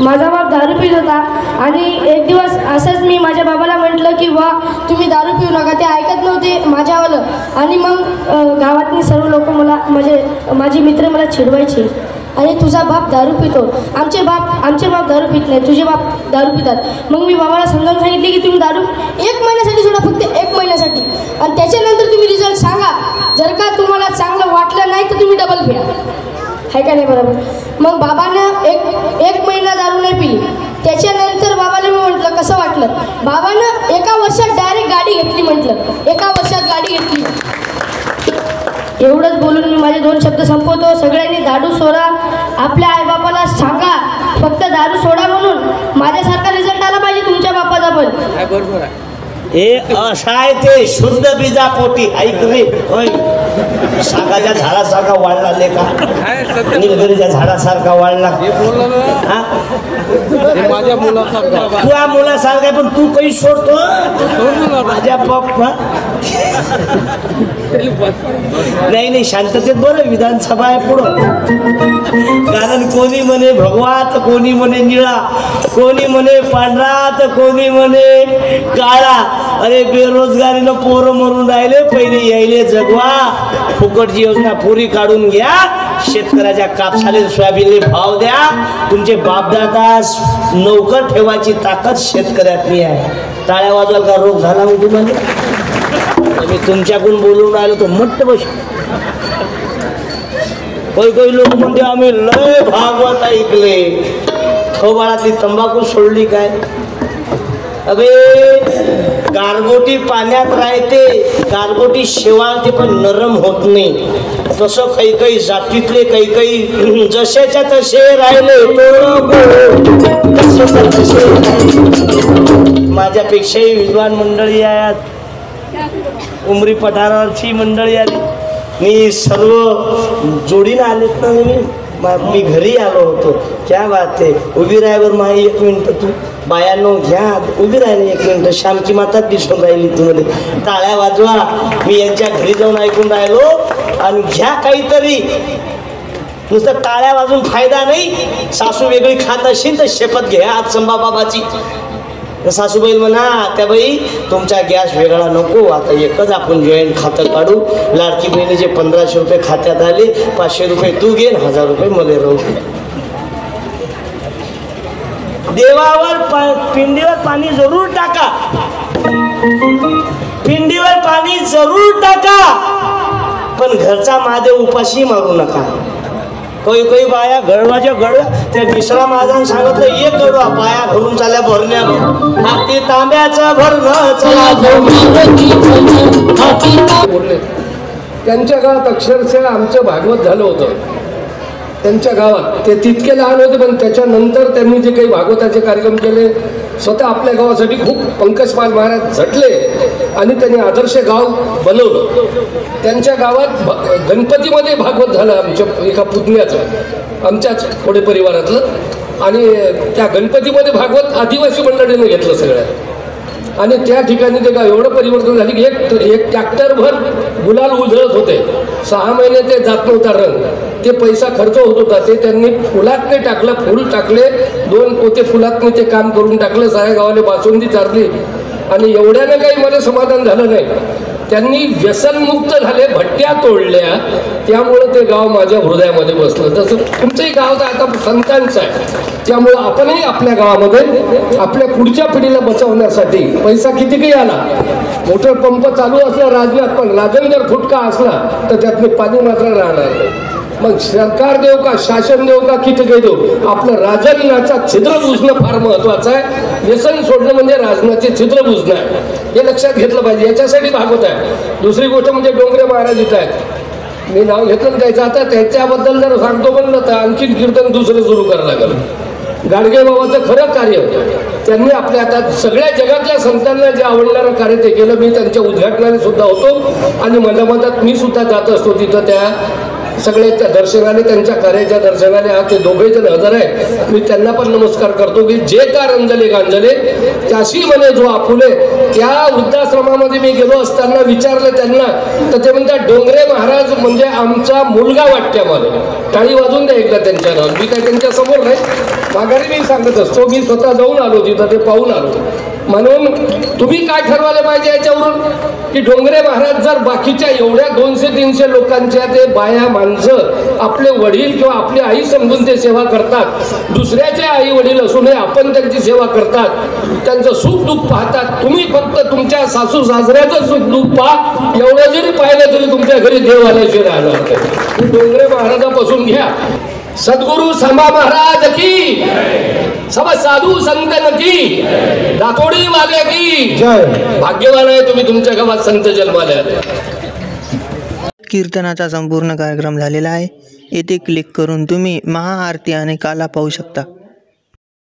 माझा बाप दारू पित होता आणि एक दिवस असंच मी माझ्या बाबाला म्हटलं की वा तुम्ही दारू पिऊ नका. ते ऐकत नव्हते माझ्यावालं आणि मग गावातली सर्व लोक मला माझे मित्र मला चिडवायचे, अरे तुझा बाप दारू पितो, आमचे बाप दारू पित नाही, तुझे बाप दारू पितात. मग मी बाबाला समजावून सांगितले की तुम्ही दारू 1 महिन्यासाठी सोडा, फक्त 1 महिन्यासाठी, आणि त्याच्यानंतर तुम्ही रिझल्ट सांगा. जर का तुम्हाला चांगलं वाटलं नाही तर तुम्ही डबल पिया, आहे का नाही बरोबर. मग बाबानं एक महिना दारू नाही पिली. त्याच्यानंतर बाबाला मी म्हटलं कसं वाटलं. बाबानं 1 वर्षात डायरेक्ट गाडी घेतली. म्हटलं 1 वर्षात गाडी घेतली. एवढंच बोलून मी माझे 2 शब्द संपवतो. सगळ्यांनी दारू सोडा, आपल्या आईबापाला सांगा फक्त दारू सोडा म्हणून. माझ्यासारखा रिझल्ट आला पाहिजे तुमच्या बापाचा पण. बरोबर आहे. हे असं आहे ते शुद्ध बीजापोटी. ऐक रे होय, सागाच्या झाडासारखा वाढला लेका, निलगिरीच्या झाडासारखा वाढला. माझ्या मुलासारखा तुझ्या मुलासारखा, पण तू काही सोडतो माझ्या पप्पा. नाही शांततेत बरं. विधानसभा आहे पुढं. कारण कोणी म्हणे भगवा तर कोणी म्हणे निळा, कोणी म्हणे पांढरा तर कोणी म्हणे काळा. अरे बेरोजगारीनं पोरं मरून राहिले, पहिले यायले जगवा. फुकटची योजना पुरी काढून घ्या. शेतकऱ्याच्या कापसाले सोयाबीनले भाव द्या. तुमचे बापदादा नोकर ठेवायची ताकद शेतकऱ्यातली आहे. टाळ्या वाजवाल का रोग झाला मग तुम्हाला. मी तुमच्याकडून बोलून राहिलो तो मट्ट बस. काही लोक म्हणते आम्ही लय भागवत ऐकले. थोबाळातली तंबाखू सोडली काय. अबे गारगोटी पाण्यात राहते, गारगोटी शेवाळते पण नरम होत नाही. तसं काही जातीतले काही जसेच्या तसे राहिले. माझ्यापेक्षाही विद्वान मंडळी आहेत, उमरी पठारावरची मंडळी आली. मी सर्व जोडीनं आलेत ना. मी घरी आलो होतो. क्या बात आहे. उभी राहायवर माही 1 मिनिट. तू बायानो घ्या उभी राहिली 1 मिनिट. श्यामची माता दिसून राहिली तुम्हाला. टाळ्या वाजवा. मी यांच्या घरी जाऊन ऐकून राहिलो. आणि घ्या काहीतरी. नुसतं टाळ्या वाजून फायदा नाही. सासू वेगळी खात असेल तर शपथ घ्या आज संभाबाबाची. सासूबाई म्हणा त्या बाई तुमचा गॅस वेगळा नको, आता एकच आपण जॉईंट खातं काढू. लाडकी बहिणीचे 1500 रुपये खात्यात आले, 500 रुपये तू घे, 1000 रुपये मला राहू. देवावर पिंडीवर पाणी जरूर टाका, पिंडीवर पाणी जरूर टाका, पण घरचा महादेव उपाशी मारू नका. काही बाया गडवाच्या त्या मिश्रा महाजन सांगितलं 1 गडवा बाया भरून चालल्या भरण्यावर. हाती तांब्याचं भरणं चला. त्यांच्या गावात अक्षरशः आमचं भागवत झालं होतं. त्यांच्या गावात ते तितके लहान होते, पण त्याच्यानंतर त्यांनी जे काही भागवताचे कार्यक्रम केले, स्वतः आपल्या गावासाठी खूप पंकजपाल महाराज झटले आणि त्यांनी आदर्श गाव बनवलं. त्यांच्या गावात गणपतीमध्ये भागवत झालं आमच्या एका पुतण्याचं, आमच्याच पुढे परिवारातलं. आणि त्या गणपतीमध्ये भागवत आदिवासी मंडळीनं घेतलं सगळ्यात. आणि त्या ठिकाणी ते गाव एवढं परिवर्तन झालं की एक ट्रॅक्टरभर गुलाल उधळत होते. 6 महिने ते जात नव्हता रंग. ते पैसा खर्च होत होता. ते त्यांनी फुलातने टाकलं, फुल टाकले, 2 पोते फुलातने ते काम करून टाकलं. साऱ्या गावाला बासुंदी चारली. आणि एवढ्यानं काही मला समाधान झालं नाही. त्यांनी व्यसनमुक्त झाले, भट्ट्या तोडल्या. त्यामुळं ते गाव माझ्या हृदयामध्ये बसलं. तसं तुमचंही गाव तर आता संतांचं आहे. त्यामुळं आपणही आपल्या गावामध्ये आपल्या पुढच्या पिढीला बचावण्यासाठी पैसा किती काही आला, मोटर पंप चालू असला राजनाथ, पण राजन जर फुटका असला तर त्यातले पाणी मात्र राहणार नाही. मग सरकार देऊ का, शासन देऊ का, किती काही देऊ, आपलं राजनाचा छिद्र बुजणं फार महत्वाचं आहे. व्यसन सोडणं म्हणजे राजनाचे छिद्र बुजणं आहे. हे लक्षात घेतलं पाहिजे. याच्यासाठी भागवत आहे. दुसरी गोष्ट म्हणजे डोंगरे महाराज इथं आहेत. मी नाव घेतलं त्याचं. आता त्याच्याबद्दल जर सांगतो म्हणलं तर आणखीन कीर्तन दुसरं सुरू करावं लागलं. गाडगे बाबाचं खरं कार्य त्यांनी आपल्या आता सगळ्या जगातल्या संतांना जे आवडणारं कार्य ते केलं. मी त्यांच्या उद्घाटनाने सुद्धा होतो आणि माझ्या मतात मी सुद्धा जात असतो तिथं त्या सगळे त्या दर्शनाने, त्यांच्या कार्याच्या दर्शनाने आज ते दोघे जण हजर आहे. मी त्यांना पण नमस्कार करतो की जे का रंजले गांजले त्याशी म्हणे जो आपुले. त्या वृद्धाश्रमामध्ये मी गेलो असताना विचारलं त्यांना, तर ते म्हणतात डोंगरे महाराज म्हणजे आमचा मुलगा वाटते मला. टाळी वाजून द्या एकदा त्यांच्या नावावर. मी काय त्यांच्या समोर नाही, माघारी मी सांगत असतो, मी स्वतः जाऊन आलो तिथं, ते पाहून आलो. म्हणून तुम्ही काय ठरवायला पाहिजे याच्यावरून की डोंगरे महाराज जर बाकीच्या एवढ्या 200-300 लोकांच्या ते बाया माणसं आपले वडील किंवा आपली आई समजून ते सेवा करतात, दुसऱ्याचे आई वडील असूनही आपण त्यांची सेवा करतात, त्यांचं सुख दुःख पाहतात, तुम्ही फक्त तुमच्या सासू सासऱ्याचं सुख दुःख पहा, एवढं जरी पाहिलं तरी तुमच्या घरी देव आल्याशिवाय राहणार नाही. डोंगरे महाराजापासून घ्या. सद्गुरु संभा महाराज की, सब साधू संतन की, दातोडी वाले की जय. भाग्यवान आहे तुम्ही, तुमच्या गावात संत जन्माला आले. कीर्तनाचा संपूर्ण कार्यक्रम झालेला आहे. येथे क्लिक करून तुम्ही महाआरती आणि काला पाहू शकता.